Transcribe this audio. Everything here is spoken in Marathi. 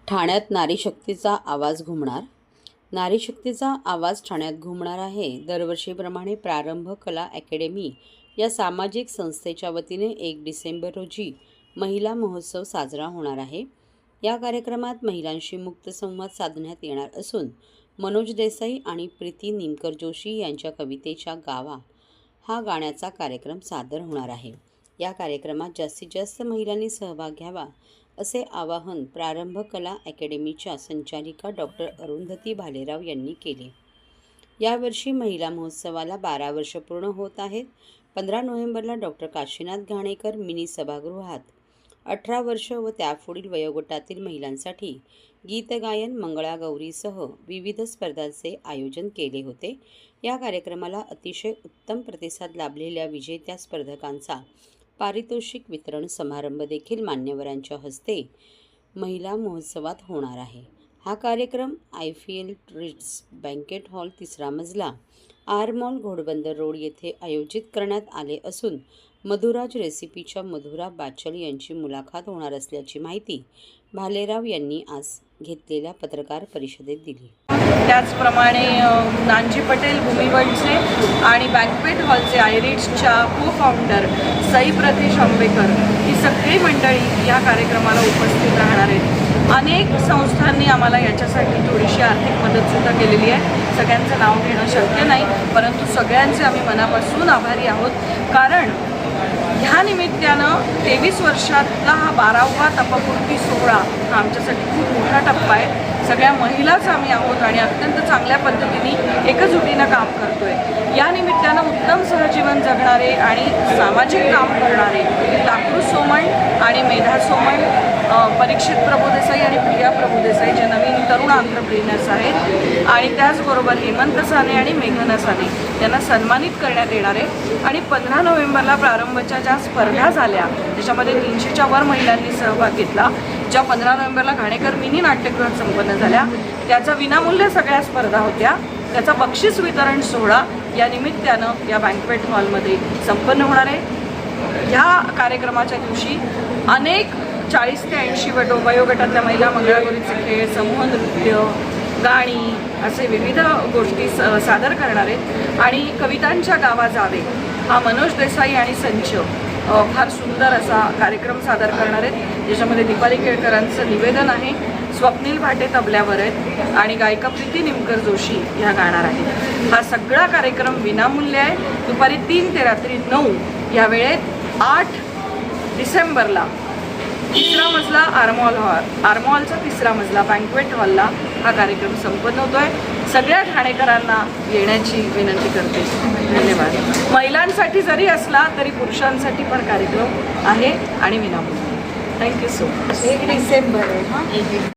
ठाण्यात नारीशक्तीचा आवाज घुमणार. नारीशक्तीचा आवाज ठाण्यात घुमणार आहे. दरवर्षीप्रमाणे प्रारंभ कला अकॅडमी या सामाजिक संस्थेच्या वतीने 1 डिसेंबर रोजी महिला महोत्सव साजरा होणार आहे. या कार्यक्रमात महिलांशी मुक्त संवाद साधण्यात येणार असून मनोज देसाई आणि प्रीती निमकर जोशी यांच्या कवितेच्या गावा हा गाण्याचा कार्यक्रम सादर होणार आहे. या कार्यक्रमात जास्तीत जास्त महिलांनी सहभाग घ्यावा असे आवाहन प्रारंभ कला अकॅडमीच्या संचालिका डॉक्टर अरुंधती भालेराव यांनी केले. यावर्षी महिला महोत्सवाला 12 वर्ष पूर्ण होत आहेत. 15 नोव्हेंबरला डॉक्टर काशीनाथ घाणेकर मिनी सभागृहात 18 वर्ष व त्यापुढील वयोगटातील महिलांसाठी गीतगायन, मंगळागौरीसह विविध स्पर्धांचे आयोजन केले होते. या कार्यक्रमाला अतिशय उत्तम प्रतिसाद लाभलेल्या विजेत्या स्पर्धकांचा पारितोषिक वितरण समारंभ देखील मान्यवरांच्या हस्ते महिला महोत्सवात होणार आहे. हा कार्यक्रम IFL रिट्स बँकेट हॉल 3रा मजला आर मॉल घोडबंदर रोड येथे आयोजित करण्यात आले असून मधुराज रेसिपीच्या मधुरा बाचल यांची मुलाखत होणार असल्याची माहिती भालेराव यांनी आज घेतलेल्या पत्रकार परिषदेत दिली. त्याचप्रमाणे नानजी पटेल भूमिवंडचे आणि बँकवेट हॉलचे आयरिट्सच्या को-फाउंडर सई प्रतीश आंबेकर ही सगळी मंडळी या कार्यक्रमाला उपस्थित राहणार आहेत. अनेक संस्थांनी आम्हाला याच्यासाठी थोडीशी आर्थिक मदतसुद्धा केलेली आहे. सगळ्यांचं नाव घेणं शक्य नाही, परंतु सगळ्यांचे आम्ही मनापासून आभारी आहोत. कारण ह्या निमित्तानं 23 वर्षातला हा 12वा तपपूर्ती सोहळा हा आमच्यासाठी खूप मोठा टप्पा आहे. सगळ्या महिलाच आम्ही आहोत आणि अत्यंत चांगल्या पद्धतीने एकजुटीनं काम करतोय. या निमित्तानं उत्तम सहजीवन जगणारे आणि सामाजिक काम करणारे लाकरू सोमण आणि मेधा सोमण, परीक्षित प्रभुदेसाई आणि प्रिया प्रभुदेसाई जे नवीन तरुण एंटरप्रेन्योर्स आहेत आणि त्याचबरोबर हेमंत साने आणि मेघना साने यांना सन्मानित करण्यात येणार आहे. आणि 15 नोव्हेंबरला प्रारंभच्या ज्या स्पर्धा झाल्या त्याच्यामध्ये 300च्या वर महिलांनी सहभाग घेतला. ज्या 15 नोव्हेंबरला घाणेकर मिनी नाट्यगृहात संपन्न झाल्या त्याचा विनामूल्य सगळ्या स्पर्धा होत्या. त्याचा बक्षीस वितरण सोहळा या निमित्तानं या बँकवेट हॉलमध्ये संपन्न होणार आहे. ह्या कार्यक्रमाच्या दिवशी अनेक 40 ते 80 वयोगटातल्या महिला मंगळागौरीचे खेळ, समूह नृत्य, गाणी असे विविध गोष्टी सादर करणार आहेत. आणि कवितांच्या गावा जावे हा मनोज देसाई आणि संच फार सुंदर असा कार्यक्रम सादर करणार आहेत. ज्याच्यामध्ये दीपाली केळकरांचं निवेदन आहे, स्वप्नील भाटे तबल्यावर आहेत आणि गायिका प्रीती निमकर जोशी ह्या गाणार आहेत. हा सगळा कार्यक्रम विनामूल्य आहे. दुपारी 3 ते रात्री 9 या वेळेत 8 डिसेंबरला 3रा मजला आरमॉलचा 3रा मजला बँकवेट हॉलला हा कार्यक्रम संपन्न होतोय. सगळ्या ठाणेकरांना येण्याची विनंती करते. धन्यवाद. महिलांसाठी जरी असला तरी पुरुषांसाठी पण कार्यक्रम आहे आणि विनामूल्य. Thank you so much. 1 डिसेंबर आहे.